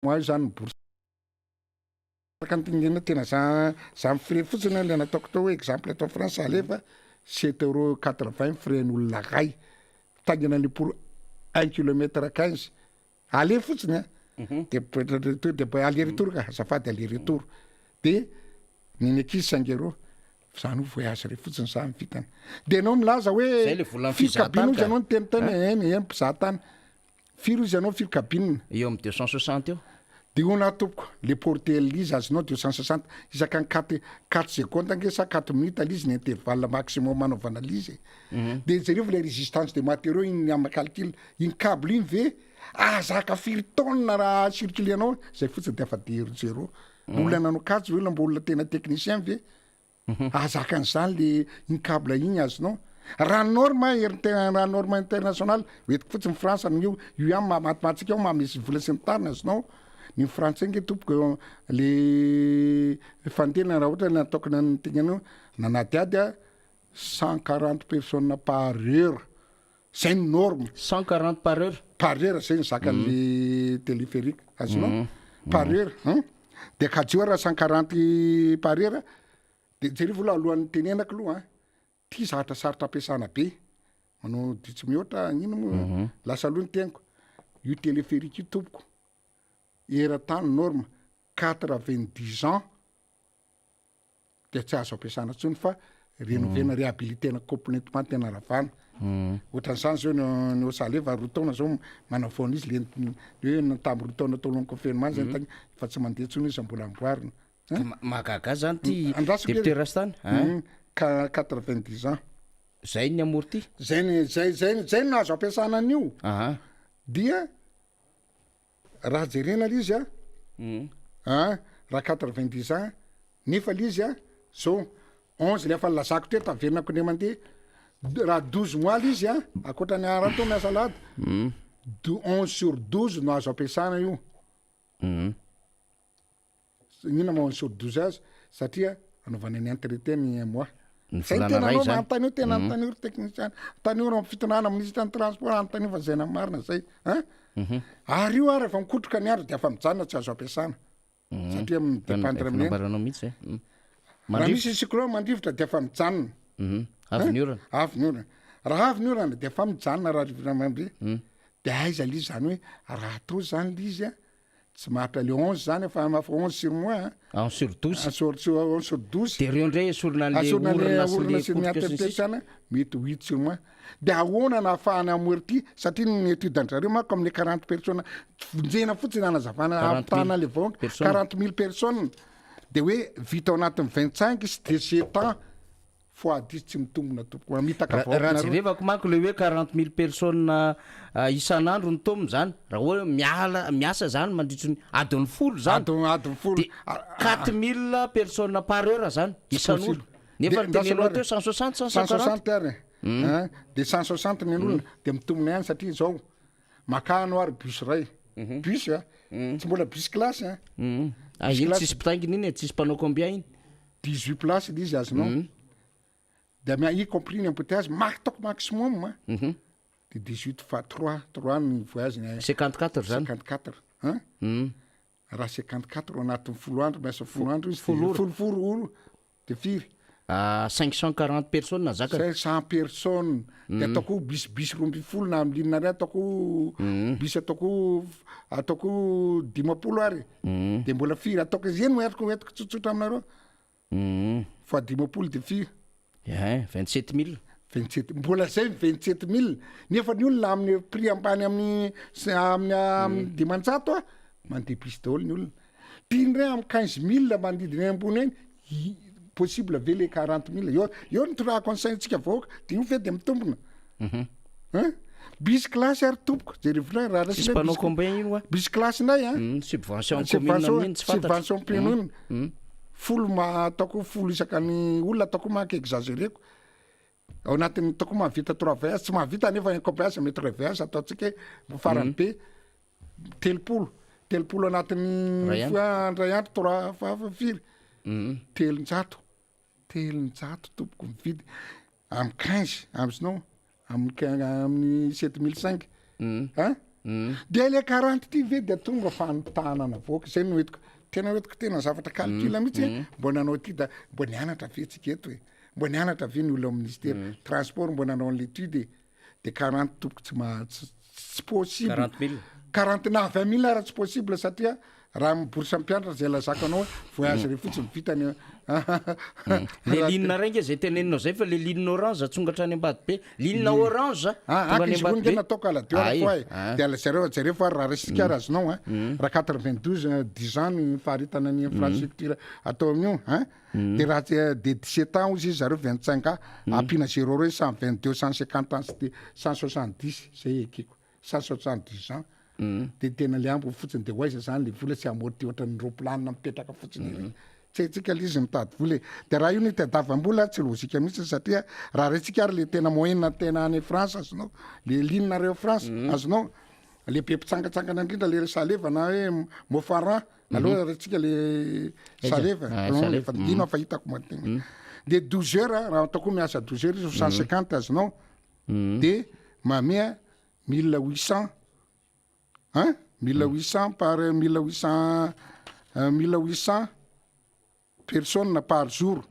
mois zany bourse kantingena tena za frais fotsiny le nataoko tao hoe exemple atao français alefa 7,80 € frais n'olona ray tangina le pour 1 kilomètre 15 aller fotsiny de aller-retour ka azafady aller-retour de niny akizy 5 € zany voyage re fotsiny za mivitana de anao milaza hoe firy cabine izy anao ny teniteny eny mpizaha tany firy izy anao firy cabine eo amin'ny 260 eo de ona tompoko le portel izy azonao 260 isaka 4 secondes angesa 4 minutes alizy ny intervalle maximum anaovana lizy de zareo le résistance de matériaux iny amin'ny calcul iny câble iny ve azaka firy tonne raha circuler anao zay fotsiny de afa zero olona nanao kajo olona mbo olona tena technicien ve azaka an'izany le iny câble iny azonao raha norme international hoetiko fotsiny France io ihany matematika ao mahamisy vola sy ny tarina azonao ny français nge tompoko le fantena raha ohatra nataoko nanotegnanao nanadiady 140 personnes par heure c'est une norme 140 par heure zay ny zakan'le téléphérique azonao par heure de kajo raha 140 par heure de jery vola alohan'ny tenenako aloha ty zahatra sarotra ampiasana be manao ditsy mihoatra ino moa lasa aloha ny teniko io téléphérique io tompoko era-tany norme 90 ans de tsy azo ampiasana ntsony fa rénovena réhabilitena complètement tena ravana ohatran'izany zao ny osaleva roa taona zao manao foana izy le hoe natamby roa taona tao alohan'ny confinement zany tany fa tsy mandeha ntsony izy mbola amboarina mahagaga zany ty député Rastany 90 ans zay ny amorti zay nazo ampiasana an'io dia raha jerena lizy raha 90 ans nefa lizy zao 11 lefa lazako te taverinako ne mandeha raha 12 mois lizy akoatrany araha to miasa lady 11/12 no azo ampiasana io inona ma 11/12 azy satria anaovana ny entretien moi zay tenanao manontany tena anontany technicien tany ora fitonana amin'izy tany transport anontany fa zay na marina zay ary io ary efa mikotroka ny andro de afa mijanona tsy azo ampiasana satria midépendre amin'eny raha misy cyclone mandrivotra de afa mijanona avy ny orana raha avy ny orana de afa mijanona raha rivotra mandre de aiza lizy zany hoe raha atao zany lizy tsy mahatra le 11 zany efa 11 sur mois 11 sur 12 11 sur 12 de reo ndray esorina le orana sy ny atepetesana mety 8 sur mois de ahoana na ahafahana amorti satria ny étude andrareo manko amin'ny 40 personnes vonjena fotsiny anazavana ampitana le vaonga 40 000 personnes de hoe vita ao anatin'ny 25 sy de 7 ans fois 10 tsy mitombona tompoko mitaka raha jerevako manko le hoe 40 000 personnes isan'andro ny tombony zany raha hoe miasa zany mandritry ny adiny folo zany adiny folo de 4 000 personnes par heure zany isan'olo nefa tenenao teo 160 140 heures de 160 ny olona de mitombona ihany satria zao makano ary bus ray bus tsy mbola bus classe iny tsisy mpitainginy iny tsisy mpanao combien iny 18 places izy azonao de y compris ny embouteillage matako maximum de 18 fois 3 ny voyage 54 zany 54 raha 54 anatin'ny folo andro miasa folo andro izy folofolo olo de firy 540 personnes na zaka 500 personnes de ataoko bis rombifolo na am'linina ray ataoko bis ataoko 10 ary de mbola firy ataoko izy eny moetiko tsotsotra aminareo fois 10 de firy 27 000 27 mbola zay 27 000 nefa ny olona amin'ny prix ambany amin'ny dimanjato mandeha bis daholo ny olona tiandray amin'ny 15 000 manodidiny ambony eny possible ve le 40 000 eo ny toraha conseilntsika vahoaka de io ve de mitombona bis classe ary tompoko jerevona raha sisy mpanao combien ino bis classe ndray subvention penony folo ataoko folo isakany olona ataoko manka exagéreko ao anatin'ny ataoko mahavita 3 voyage tsy mahavita nefa incompréhension mety 3 voyage ataotsika farany be telopolo anatin'ny andray andro 3 fa firy telonjato tompoko mividy amin'ny 15 amsinao amin'ny 7500 de le 40 ty ve de tonga fanotanana voaka zay no hoetiko tena zavatra calcul mihitsy mbo nanao ty da mbo nianatra ve tsika eto hoe mbo nianatra ve ny olo amin'ny ministère transport mbo nanao l'étude de 40 topoko tsy possible 40 na 20 000 raha tsy possible satria raha mibourse mpianatra zay lazako anao voyage re fotsiny vitany le ligne rainge zay teneninao zay fa le ligne orange tsongatra any ambady be ligne orange izy nataoko aladio foa de zareo fa raha resika azonao raha 92 10 ans ny faharitana ny infrastructure atao amin'io de raha de 17 ans izy zareo 25 ans ampina 0 reo 122 150 ans de 170 zay ekiko 170 ans de tena le ambo fotsiny de hoaiza zany le vola tsy amorty ohatran'ny roplanina mipetraka fotsiny ry tsy haitsika le izy mitady vola de raha io ny tadiavam-bola tsy lozika mihitsy satria raha retsika ary le tena moyenne tena any France azonao le ligne reo France azonao le be mpitsangatsangana indrindra le saleva na hoe mofaran aloha retsika le saleva fa dino fa hitako mategna de 12 heures raha ataoko miasa 12 heures 150 azonao de mamea 1800 1800 par 1800 personnes par jour.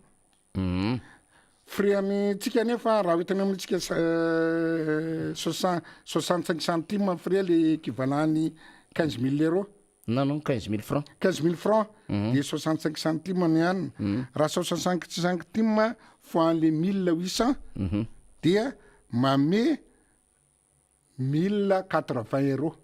Frais amitsika nefa raha hoetana amintsika 65 centimes frais l'équivalent 15 000 euros. Non, 15 000 francs. 15 000 francs de 65 centimes niany. Raha 65 centimes fois les 1800 dia mame 1080 euros.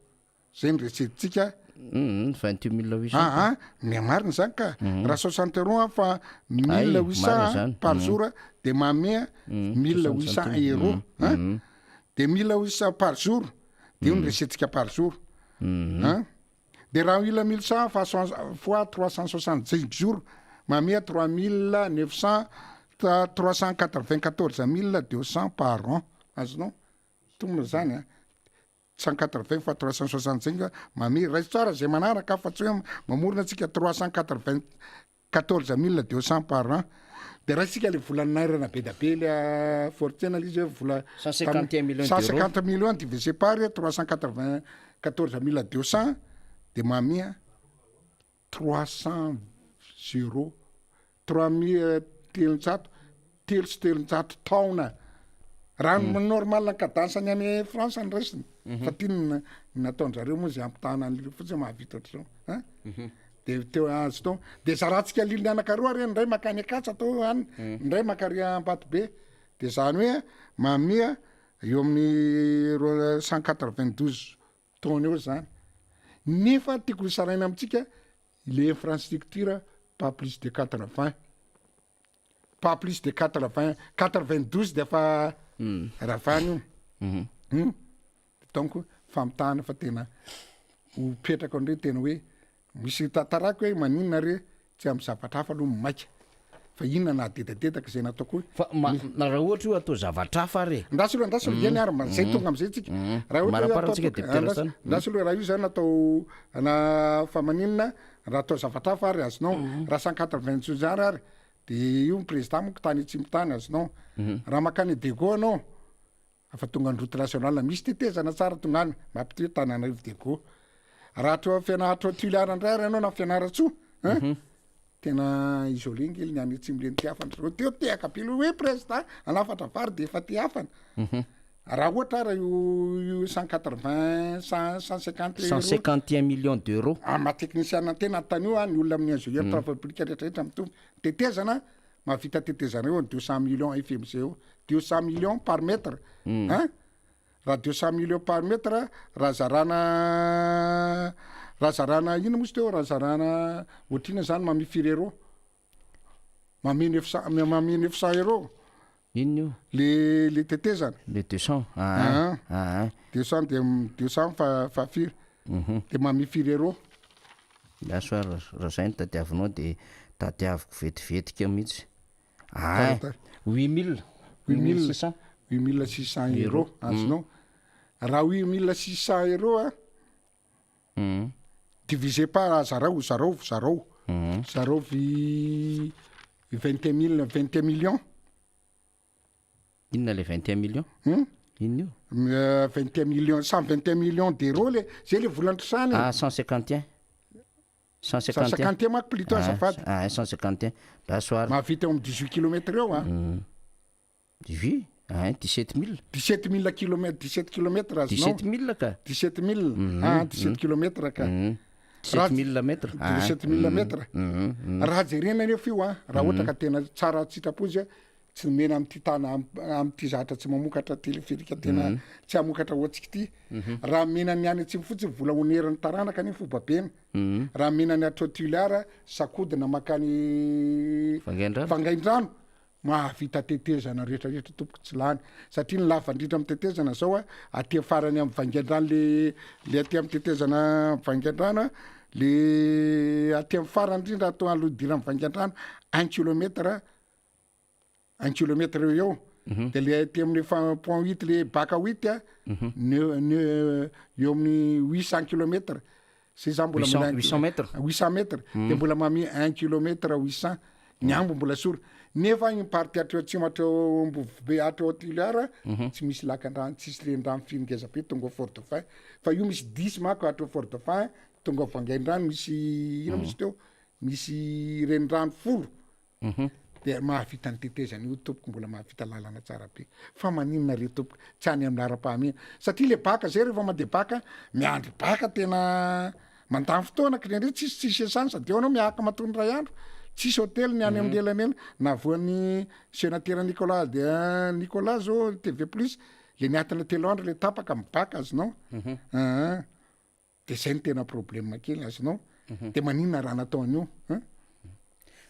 Zay ny resetintsika 28 800 miamarina zany ka raha 60 euros fa 1800 par jour de mamea 1800 euros de 1800 par jour de io ny resetintsika par jour de raha 1100 fois 365 jours mamea 3900 394 200 par an azonao tombona zany 180 fois 365 mami raha tsara zay manaraka fa tsy hoe mamorona atsika 394 200 par an de raha tsika le vola nairana be da be le fortune izy hoe vola 151 millions 150 millions divisé par 394 200 de mamia 300 0 3700 taona raha normal kadansany any France ny resiny fa tiany nataonjareo moa zay ampitana an'ireo fotsiny mahavita ohatr'izao de teo azo tao de za raha tsika liliny anakaroa reny ndray makany akatsa atao any ndray makary ambato be de zany hoe mamia eo amin'ny 192 taona eo zany nefa tiako hisaraina amitsika le infrastructure pas plus de 80 pas plus de 80 92 de fa ravany io donc famitahana fa tena upetraka ndray tena hoe misy tatarako hoe maninona re tsy amy zavatra hafa aloha maika fa inona na dedadedaka zay nataoko fa raha ohatra io atao zavatra hafa re ndasy eny ary zay tonga am'zay tsika raha ndasy aloha raha io zany natao na fa maninona raha atao zavatra hafa ary azonao raha 180 zary ary de io président moko tany tsy mitany azonao raha makany dego anao afa tonga ny route nationale misy tetezana tsara tonga any mampite Tananarivo dego raha to fianaratra tuilara ndray ary anao na fianaratso tena isolé ngely ny any atsimo leny ty afana teo teaka be hoe président anafatra vary de efa ty afana raha ohatra raha io 180 151 millions d'euros matechnicienne tena tanio ny olona amin'ny ingénieur travaux publics rehetrarehetra mitombo tetezana mahavita tetezana eo 200 millions FMC eo 200 millions par mètre raha 200 millions par mètre raha zarana ino mozy teo raha zarana ohatrina zany mami firy euro mami 900 euros ino le tetezana le 200 200 fa firy de mami firy euro laso raha zay ny tadiavinao de tadiaviko vetivetika mihitsy 8600 euros azonao raha 8600 euros divisé par zarao 21 millions inona le 21 millions ino 21 millions 121 millions d'euros le zay le volantrosany 151 151 manko plutôt azafady 151 dasoary mahavita eo amy 18 kilomètres eo 17 000 17 000 kilomètres 17 kilomètres azonao 17 000 ka 17 000 17 kilomètres ka 7 000 mètres 17 000 mètres raha jerena nefa io raha ohatra ka tena tsara tsitrapozy tsy mena am'ty tana am'ty zatra tsy mamokatra teleférika tena tsy amokatra ohatsika ty raha menany any atsimo fotsiny vola oneriny taranaka ny fobabena raha menany atrotiliara sakodina makany fangaindrano mahavita tetezana rehetrarehetra tompoko tsy lany satria ny lafa indrindra amy tetezana zao aty farany amy vangaindrano le aty amy tetezana vangaindrano le aty amy farany indrindra atao alodira amy vangaindrano 1 kilomètre eo de le aty amin'ny point 8 le baka 8 eo amin'ny 800 kilomètres c'est ça mbola 800 mètres 800 mètres de mbola mami 1 kilomètre 800 ny ambo mbola sora nefa igny party atreo atsimo atreo Ambovibe atreo Tiliara tsy misy lakan-drano tsisy rendrano fingezabe tonga Fort Dauphin fa io misy 10 mako atreo Fort Dauphin tonga Vangaindrano misy ino misy teo misy rendrano 10 de mahavita ny tetezana io tompoko mbola mahavita lalana tsara be fa maninona re tompoko tsy any amin'ny ara-pahamena satria le baka zay rehefa mandeha baka miandry baka tena mandany fotoana kirendre tsisy esany sady eo anao miahaka matony ray andro tsisy hôtely ny any amin'ny elanela na voan'ny sénateur Nicolas de Nicolas zao TV plus le niatana telo andro le tapaka amy baka azonao de zay ny tena problème kely azonao de maninona raha nataon'io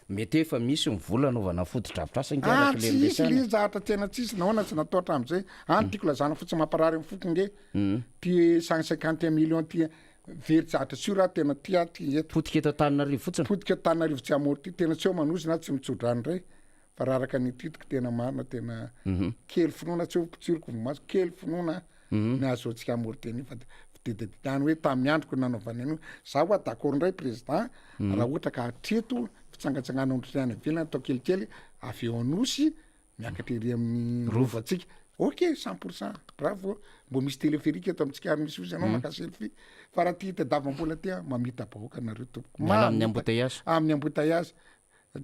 mety efa misy mivola anaovana foto-drafitrasa tsisy le zahatra tena tsisy nahoana tsy natao hatram'izay tiako lazana fotsy mamparary amy fokonge ty 151 millions ty very zahatra sy io raha tena ty eto potika eto Antananarivo fotsiny potika eto Antananarivo tsy amory ty tena tsy eo manozy na tsy mitsodrany ray fa raha araka ny titiko tena marina tena kely finoana tsy eo pitsiriko vomaso kely finoana ny azo atsika amory teny fa dededany hoe tamin'ny androko nanaovany anio za ho d'accord ndray président raha ohatra ka hatreto fitsangatsangana ondriany avelany atao kelikely avy eo anosy miakatra ery amin'ny rovatsika ok 100% bravo mbo misy teleférika eto amitsika ary misy ozy anao maka selfie fa raha ty tadavambola ty mamita bahoaka nareo tompoko amin'ny embouteillage amin'ny embouteillage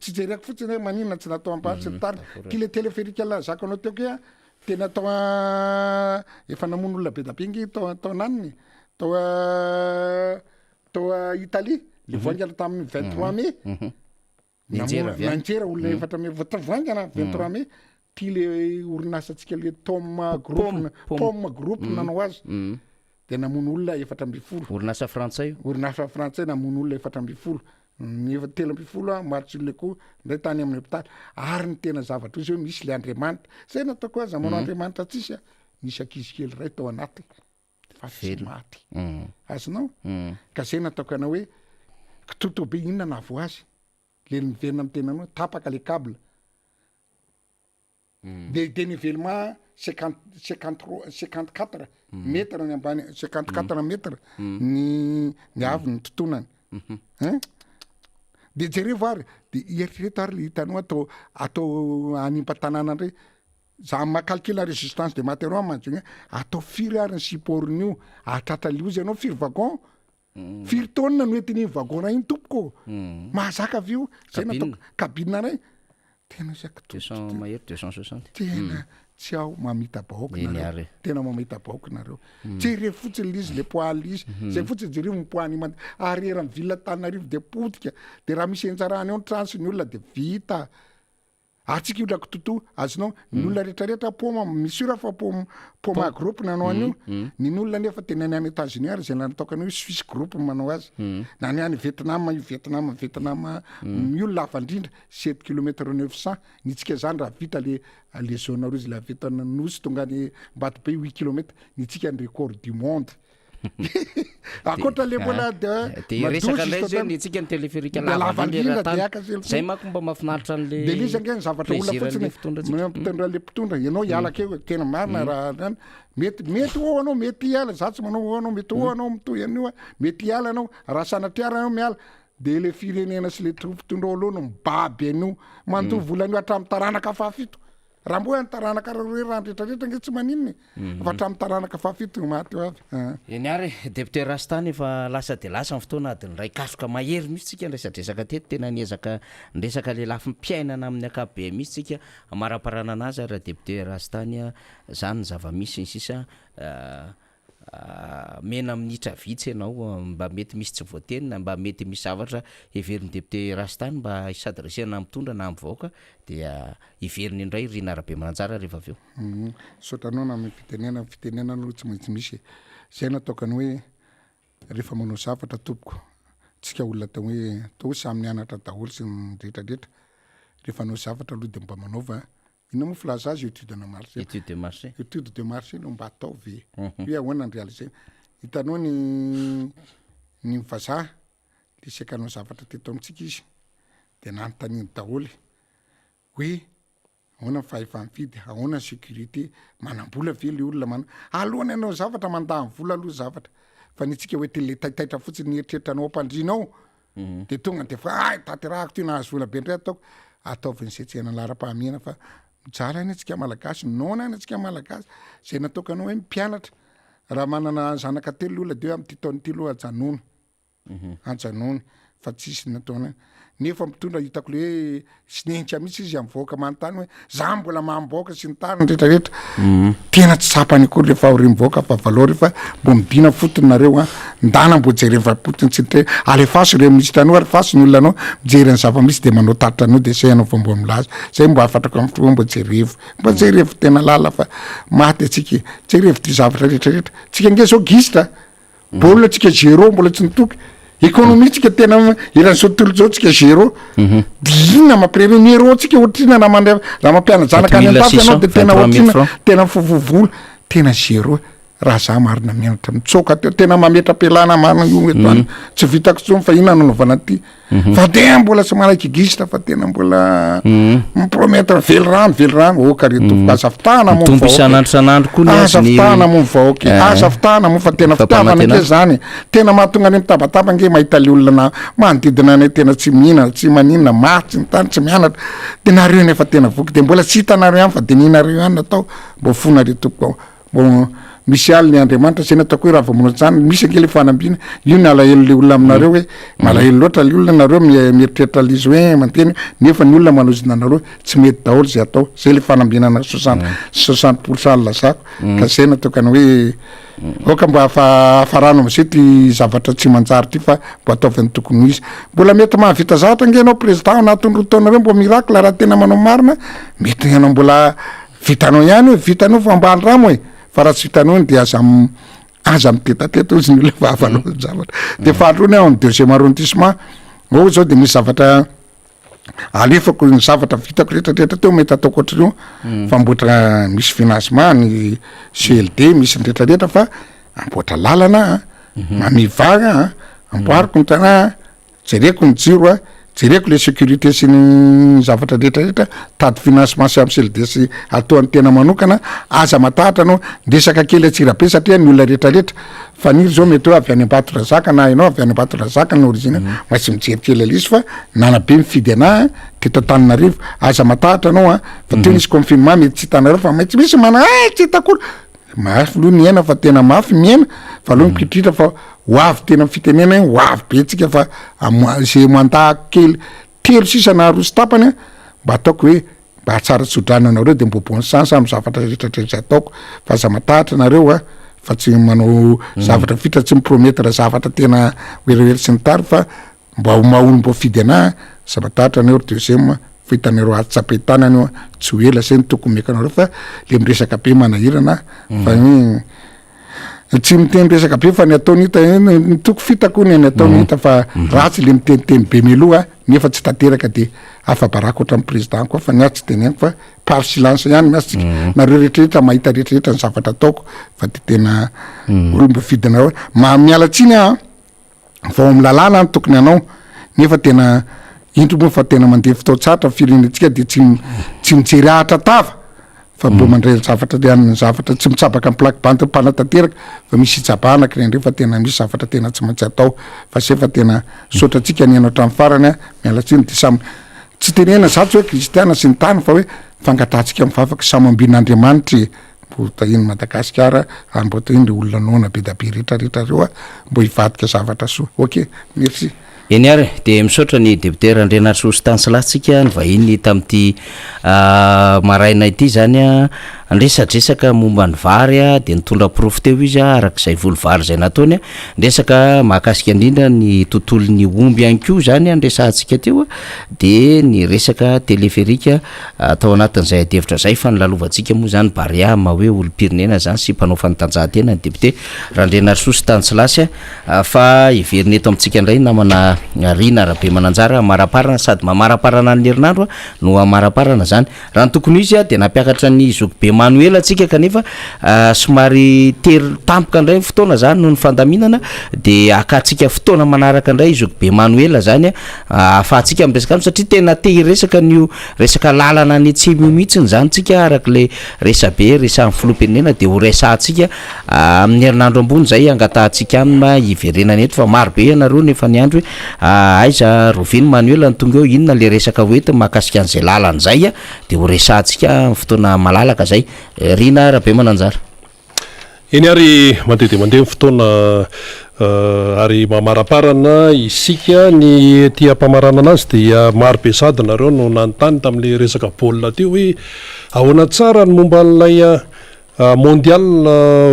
tsy jereko fotsiny hoe maninona tsy natao ampatsy ny tany ty le teleférika la zakanao teo ke tena atao efa namono olona be dabingy tao naniny tao Italie le voangana tamin'ny 23 mai nanjera olona efatra mai voangana 23 mai ty le orinasatsika le Pomme groupe nanao azy de namono olona efatra amby folo orinasa frantsay namono olona efatra amby folo telo amby folo marotsy le koa ndray tany amin'ny hôpitaly ary ny tena zavatra izy hoe misy le Andriamanitra zay nataoko azy manao Andriamanitra tsisy misy ankizy kely ray tao anaty fa tsy maty azonao ka zay nataoko anao hoe kitoto be inona navo azy le niverina amy tenanao tapaka le câble de dénivellement 54 mètres ny ambany 54 mètres ny avy ny totonany de jereo ary de eritrereto ary le hitanao atao animpa-tanàna ndray za makalkule la résistance de matériaux manjegny atao firy ary ny supportn'io atratra liozy anao firy wagon firy taonina no etiny wagon iny tompoko mahazaka avy io zay natao cabine ray tena tena tsy ao mamita bahoaka nareo tena mamita bahoaka nareo jere fotsiny lizy le poaly izy zay fotsiny jereo mipoany ary era mivilla Antananarivo de potika de raha misy enjarany eo ny transy ny olona de vita atsika io lako toto azonao ny olona rehetrarehetra poma misy ora fa poma groupe nanao an'io ny olona nefa tena ny any États-Unis ary zay nataokana hoe Swiss groupe manao azy na ny any Vietnam io lava indrindra 7 kilomètre 900 nitsika zany raha vita le zone rouge la vita nosy tonga ny Mbatobe 8 kilomètre nitsika ny record du monde akoatra le mbola de resaka lay zany tsika ny teleférika zay mako mba mahafinaritra an'le de lizy angeny zavatra olona fotsiny mpitondra le mpitondra ianao hialaka eo tena marina raha mety o anao mety hiala za tsy manao anao mety o anao mitoy an'io mety hiala anao raha sanatriara anao miala de le firenena sy le mpitondra olono mibaby an'io manto volan'io hatramin'ny taranaka fahafito raha mbo ny taranaka raha raha rehetrarehetra nge tsy maninony fa hatramin'ny taranaka fafito maty eo avy eny ary député Rastany efa lasa de lasa ny fotoana adiny ray kasoka mahery mihitsy tsika nresadresaka teto tena niezaka ndresaka le lafy mpiainana amin'ny akabe mihitsy tsika maraparana anazy raha député Rastany zany ny zava-misy ny sisa mena minitra vitsy ianao mba mety misy tsy voatenina mba mety misy zavatra iverin'ny député Rastany mba hisadresena mitondra na mivoaka dia iveriny indray rina arabe mananjara rehefa avy eo sotranao na fitenena aloha tsy maintsy misy zay natokany hoe rehefa manao zavatra tompoko tsika olona tao hoe to samy nianatra daholo sy ny rehetrarehetra rehefa manao zavatra aloha de mba manaova ina mo filaza azy étude de marché no mba atao ve hoe ahoana ny réaliser hitanao ny vazaha le sekanao zavatra teto amintsika izy de nanontaniany daholo hoe ahoana ny fahefa-mifidy ahoana ny sécurité manam-bola ve le olona alohany ianao zavatra mandany vola aloha zavatra fa ny tsika hoe tele taitaitra fotsiny ny eritreritranao ampandrinao de tonga de fa taterahako ty nahazo vola be ndray ataoko ataoviny zay tsy hena lara-pahamena fa mijala ny antsika malagasy nona ny antsika malagasy zay natokanao hoe mpianatra raha manana zanaka telo olona de hoe am'ty taony ty loha ajanony fa tsisy nataona nefa mitondra hitako le hoe sinenitra mihitsy izy am'voaka manontany hoe za mbola mamboaka sy ny tariny rehetrarehetra tena tsy sapany akory rehefa ao remivoaka fa valao rehefa mbo midina fotony nareo ndana mbo jerevampotiny tsy te alefaso re misy tanao ary faso ny olona anao mijery ny zava-misy de manao taritra anao de say anao fa mbo milaza zay mbo afatrako amin'ny fotoa mbo jerevo tena lala fa maty atsika jerevo ty zavatra rehetrarehetra tsika nge zao gisitra baolina tsika zéro mbola tsy nitoky économie tsika tena iran'ny zao tontolo zao tsika zéro dina mampirevenir tsika ohatrina raha mampiana janaka any an-tafy anao de tena ohatrina tena fovovola tena zéro raha za marina mianatra mitsoka teo tena mametra-pelana marina io eto any tsy vitako tsony fa ina nanaovana ty fa de mbola sy malaiky gisitra fa tena mbola mipromettre velirano okareto azafitahana mo azafitahana mo mivaoky azafitahana mo fa tena fitiavana nge zany tena mahatonga any mitabataba nge mahita le olona manodidina anay tena tsy mihina tsy maninona maty ny tany tsy mianatra de nareo nefa tena voky de mbola tsy hitanareo ihany fa de ninareo ihany natao mbo fonaretokoa mbo misy aly ny Andriamanitra zay natako hoe raha vao manao zany misy ange le fanambina io ny alahelo le olona aminareo hoe malahelo loatra le olona nareo mieritreritra lizy hoe manteny nefa ny olona manozina nareo tsy mety daholo zay atao zay le fanambinana 60% lazako ka zay natokany hoe oka mbo afarano am'zay ty zavatra tsy manjary ty fa mbo ataovy ny tokony izy mbola mety mahavita zavatra nge anao président anatin'ny roa taonareo mbo miracle raha tena manao marina mety ianao mbola vitanao ihany hoe vitanao fa ambany ramo e fa raha tsy vitanao de aza mitetateto izy ny olona vahavalao zavatra de fahatrony ao ny deuxième arrondissement ao zao de misy zavatra alefako ny zavatra vitako rehetrarehetra teo mety ataoko ohatr'io famboatra misy financement ny CLD misy ny rehetrarehetra fa amboatra lalana mamivagna amboariko ny tana jereko ny jiro jereko le sécurité sy ny zavatra rehetrarehetra tady financement sy amin'ny CLD sy ataon'ny tena manokana aza matahatra anao ndresaka kely atsirabe satria ny olona rehetrarehetra fa niry zao mety hoe avy any Ambatondrazaka na ianao avy any Ambatondrazaka ny origine maintsy mijerikely alizy fa nanabe mifidy ana teto Antananarivo aza matahatra anao fa teo nisy confinement mety tsy hitanareo fa maintsy misy mana tsy hitakory mafy aloha ny aina fa tena mafy miaina fa aloha mikitritra fa hoavy tena fitenena hoavy be tsika fa zay mandahako kely telo sisa na roa sy tapany mba ataoko hoe mba tsara tsodrana anareo de mbo bon sens amin'ny zavatra rehetrarehetra ataoko fa aza matahatra nareo fa tsy manao zavatra fitra tsy mipromettre zavatra tena oeroero sy ny tary fa mba maolo mbo fidy ana za matahatra anareo deuxième fitanareo atsapy tanany io tsy ho ela zay ny tokony mekanareo fa le miresaka be manahirana fa tsy miteny resaka be fa ny ataony hita ny toko fitako ny ataony hita fa ratsy le miteniteny be meloha nefa tsy tanteraka de afabarako oatra amin'ny président koa fa niatsy teneniko fa par silence ihany miasytsika nareo rehetrarehetra mahita rehetrarehetra ny zavatra ataoko fa de tena rombo fidinareo mialatsiny vao amin'ny lalàna ny tokony anao nefa tena indro moa fa tena mandeha fotoatsatra firenetsika de tsy mijery ahatra tava fa mbo mandray zavatra ny zavatra tsy mitsabaka amin'ny plaque bande mpanatanteraka fa misy itsabanaka reny fa tena misy zavatra tena tsy maintsy atao fa zay fa tena sotratsika ny anao hatramin'ny farany mialatsiny de samy tsy tenena zatsy hoe kristiana sy ny tany fa hoe fangatantsika mivavaka samambin'andriamanitra mbo tahiny Madagasikara mbo tahiny le olona noana be da be rehetrarehetra reo a mbo hivadika zavatra soa. Ok, merci. Eny ary dia misaotra ny député Andrianatrosy Stanislastsika ny vahiny tamin'ity maraina ity zany a ndresadresaka momba ny vary a dia nitondra profo teo izy a arak'izay volovary zay nataony a ndresaka mahakasika indrindra ny tontolon'ny omby ihany koa zany a ndresantsika teo a dia ny resaka téléphérique atao anatin'izay adevitra zay fa nilalovantsika moa zany bariama hoe olo-pirenena zany sy mpanao fanatanjahantena ny député Andrianatrosy Stanislasy fa iverina eto amintsika indray namana Rina Rabe Mananjara maraparana sady mamaraparana ny herinandro no amaraparana zany raha ny tokony izy a dia nampiakatra ny Zokibe Manuel atsika kanefa somary tery tampoka indray fotoana zany no ny fandaminana dia akatsika fotoana manaraka indray Zokibe Manuel zany afahantsika miresaka aminy satria tena te hiresaka nio resaka lalana ny atsimo mihitsiny zany tsika arak'le resabe resan'ny filoham-pirenena dia ho resantsika amin'ny herinandro ambony zay angatahantsika amina iverenana eto fa marobe ianareo nefa ny andro aiza Roviny Manuel ny tonga eo inona le resaka hoety mahakasika an'izay lalan'izay a dia ho resantsika fotoana malalaka zay. Rina Rabe Mananjara. Eny ary mandeha mandeha fotoana ary mamaraparana isika ny tia-pamarana anazy dia marobe sady nareo no nanontany tamin'le resaka baolina teo hoe ahoana tsara ny momba n'ilay mondial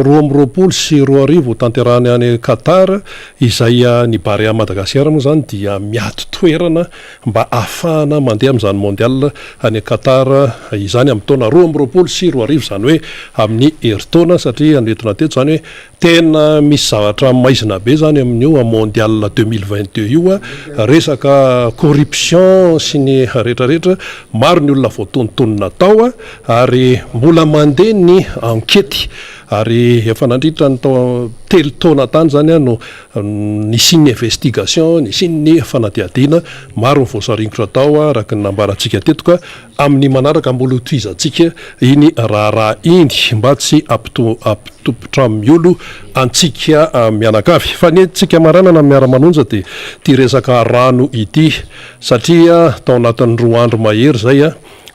2020 sy 2020 tanterahany any Qatar izay nibary a Madagasikara moa zany dia miato toerana mba ahafahana mandeha amin'izany mondial any Qatar izany amin'ny taona 2020 sy 2020 zany hoe amin'ny herintaona satria anoentina teto zany hoe tena misy zavatra maizina be zany amin'io mondial 2022 io resaka corruption sy ny rehetrarehetra maro ny olona voatontonona tao ary mbola mandeha ny enquête ary efa nandritra ny telo taona tany zany no nisy ny investigation nisy ny fanadiadiana maro ny voasaringotra tao araka ny nambarantsika tetoka amin'ny manaraka mbola hotoizantsika iny raharaha iny mba tsy ampitopotra miolo antsika mianakavy fa nentsika maranana miara-manonja dia ty resaka rano ity satria tao anatin'ny 2 andro mahery zay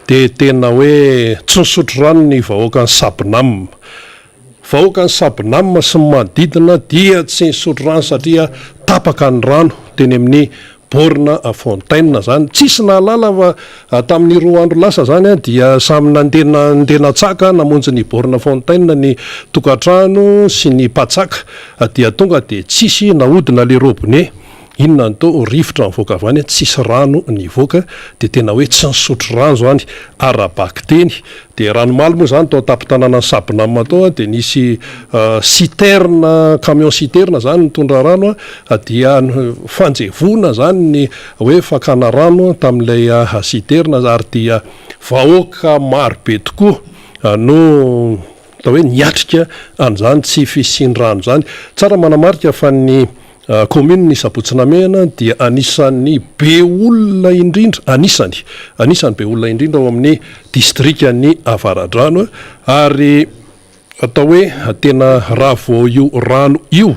dia tena hoe tsy nisotro rano ny vahoaka ny Sabinam. Vahoaka ny Sabinam sy ny manodidina dia tsy nisotro rano satria tapaka ny rano teny amin'ny borna fontaine zany tsisy nahalala fa tamin'ny 2 andro lasa zany dia samy nandena tsaka namonjy ny borna fontaine ny tokatrano sy ny patsaka dia tonga dia tsisy nahodina le robinet inona ny tao rivotra mivoaka avy any tsisy rano ny voaka dia tena hoe tsy nisotro rano zany arabaky teny dia ranomaly moa zany tao tapin-tanàna Sabinam tao dia nisy citerne camion citerne zany nitondra rano dia fanjevona zany ny hoe fakana rano tamin'ilay citerne ary dia vahoaka marobe tokoa no tao hoe niatrika an'izany tsy fisiany rano zany tsara manamarika fa ny commune ny Sabotsynamehana dia anisan'ny be olona indrindra anisany be olona indrindra ao amin'ny distrikany Avaradrano ary atao hoe tena raha vao io rano io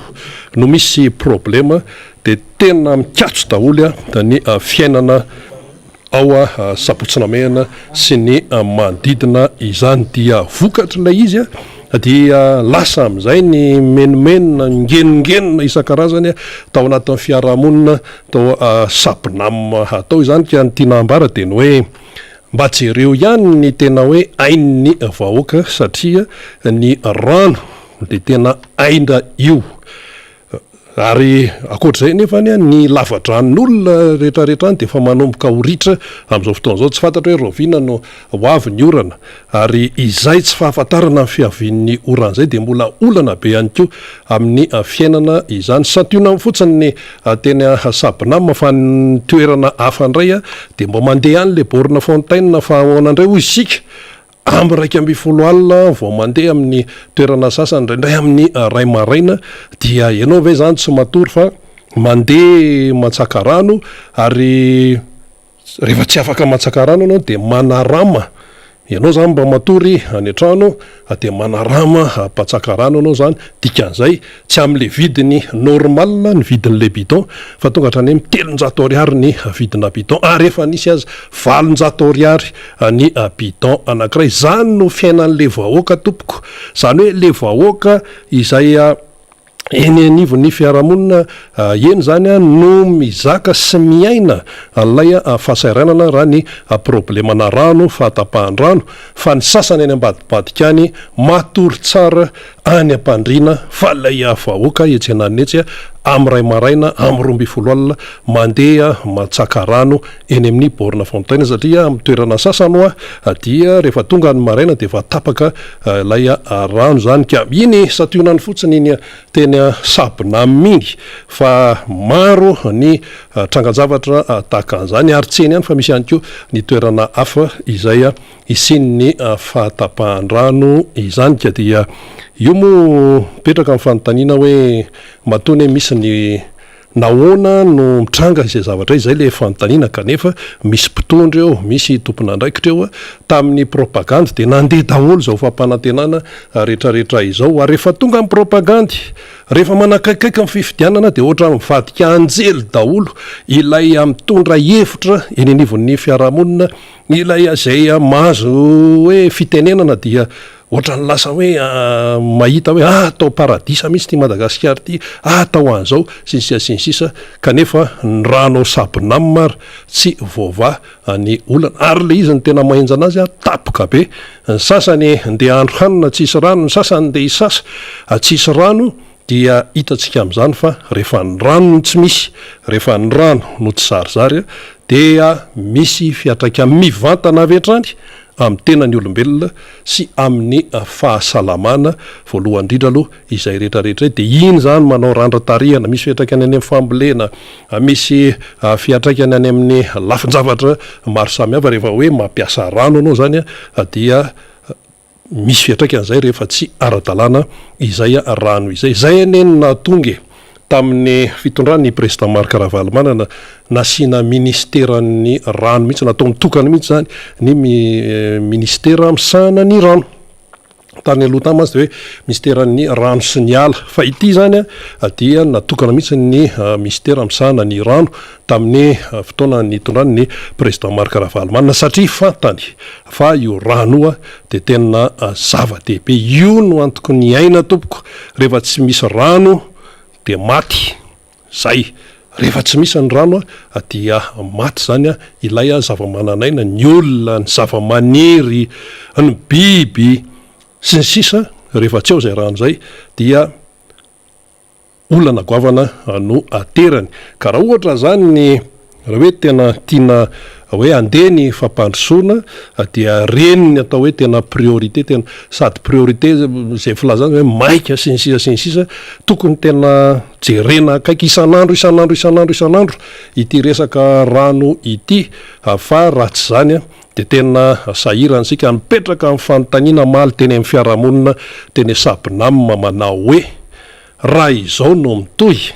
no misy problema dia tena mikatso daholo da ny fiainana ao Sabotsynamehana sy ny manodidina izany dia vokatra ilay izy dia lasa amin'izay ny menomenina ngenongenona isan-karazany tao anatin'ny fiarahamonina tao Sabinam atao izany ka ny tiana ambara dia ny hoe mba jereo ihany ny tena hoe ain'ny vahoaka satria ny rano dia tena aindra io ary akoatr'izay nefa ny lavadranon'olona rehetrarehetra any dia efa manomboka horitra amin'izao fotoana izao tsy fantatra hoe rovina no ho avy ny orana ary izay tsy fahafantarana ny fiavian'ny oran'izay dia mbola olana be ihany koa amin'ny fiainana izany santiona fotsiny ny teny Sabinam fa ny toerana hafa indray dia mba mandeha any le borna fontaine fa ahoana indray hoy isika amby 1:00 alina vao mandeha amin'ny toerana sasany indraindray amin'ny ray maraina dia ianao ve zany tsy matory fa mandeha matsaka rano ary rehefa tsy afaka matsaka rano ianao dia manarama ianao zany mba matory any an-trano de manarama patsaka rano anao zany dikan'izay tsy am'le vidiny normal ny vidin'le bidon fa tonga hatrany hoe mitelonjato ariary ny vidina bidon ary efa nisy azy valonjato ariary ny bidon anankiray. Zany no fiainan'le vahoaka tompoko, zany hoe le vahoaka izay eny anivon'ny fiarahamonina eny zany no mizaka sy miaina an'ilay fahasairanana raha ny problemana rano fahatapahan-drano, fa ny sasany any ambadibadika any matory tsara any ampandriana fa lay vahoaka etsenany etsy am'ray maraina am'roamby folo alina mandeha matsaka rano eny amin'ny borna fontaine, satria amin'ny toerana sasany dia rehefa tonga ny maraina de efa tapaka lay rano zany ka iny sationany fotsiny iny teny sabona miny fa maro ny trangan-javatra tahaka an'izany ary tseny ihany fa misy ihany koa ny toerana hafa izay isin'ny fahatapahan-drano izany ka dia io mo petraka amin'ny fanontaniana hoe matony hoe misy ny nahoana no mitranga izay zavatra izay le fanontaniana kanefa misy mpitondra eo, misy tompon'andraikitra eo tamin'ny propagande de nandeha daholo zao fampanantenana rehetrarehetra izao ary rehefa tonga amin'ny propagandy rehefa manakaikaiky amin'ny fifidianana de ohatra mivadika anjely daholo ilay mitondra hevitra eny anivon'ny fiarahamonina, ilay zay mahazo hoe fitenenana dia ohatra ny lasa hoe mahita hoe atao paradisa misy ty Madagasikara ty, atao an'izao sinsisa kanefa ny rano sabona mary tsy voava ny olana ary le izy ny tena mahenja anazy tapoka be. Ny sasany ndeha andro hanina tsisy rano, ny sasany ndeha isasa tsisy rano dia hitantsika amin'izany fa rehefa ny rano no tsy misy, rehefa ny rano no tsy zarizary dia misy fiatraika mivantana avy hatrany amin'ny tenany olombelona sy amin'ny fahasalamana voalohany indrindra aloha izay rehetrarehetra de iny zany manao randra-tarihana, misy fiatraikany any amin'ny fambolena, misy fiatraikany any amin'ny lafin-javatra maro samihafa rehefa hoe mampiasa rano anao zany dia misy fiatraikan'izay rehefa tsy ara-dalàna izay rano izay. Zay aneny natonge tamin'ny fitondrany président Marc Ravalomanana nasiana ministeran'ny rano mihitsy, natao mitokana mihitsy zany ny ministera misahana ny rano. Tany aloha tamy azy de hoe ministeran'ny rano sy ny ala, fa ity zany dia natokana mihitsy ny ministera misahana ny rano tamin'ny fotoana nitondrany ny président Marc Ravalomanana satria fantany fa io rano de tena zava-dehibe, io no antoko ny aina tompoko, rehefa tsy misy rano de maty zay, rehefa tsy misy ny rano dia maty zany ilay zava-mananaina, ny olona, ny zava-maniry, ny biby sy ny sisa rehefa tsy eo zay rano zay dia olana goavana no aterany. Ka raha ohatra zany ny raha hoe tena tiana hoe andeha ny fampandrosoana dia reniny atao hoe tena priorité, tena sady priorité zay filazana hoe maika sy ny sisa tokony tena jerena akaiky isan'andro ity resaka rano ity, fa raha tsy zany de tena sahirana sika mipetraka amin'ny fanontaniana maly teny amin'ny fiarahamonina teny sabonamina manao hoe raha izao no mitohy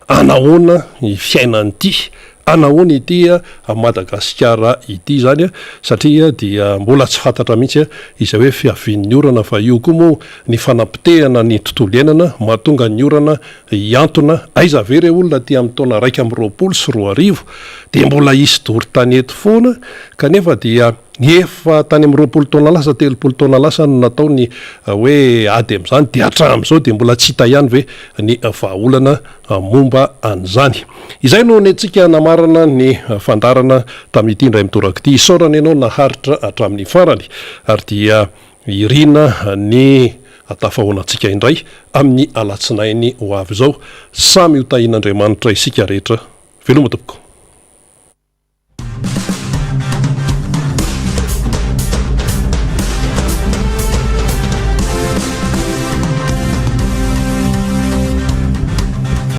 anahoana ny fiainan'ity, anahoana ity Madagasikara ity zany satria dia mbola tsy fantatra mihitsy izay hoe fiavian'ny orana, fa io koa moa ny fanampitehana ny tontolo iainana mahatonga ny orana hiantona aiza ve re olona ty amin'ny taona 120 sy 20 de mbola isy dory tanety foana kanefa dia efa tany amin'ny 20 taona lasa 30 taona lasa no natao ny hoe ady am'izany de hatramin'izao de mbola tsy hita ihany ve ny vahaolana momba an'izany. Izay no nentsika namarana ny fandarana tamin'ity indray mitoraka ity, isaorana ianao naharitra hatramin'ny farany ary dia irina ny tafahoanantsika indray amin'ny alatsinainy ho avy zao. Samy ho tahin'Andriamanitra isika rehetra. Veloma tompoko.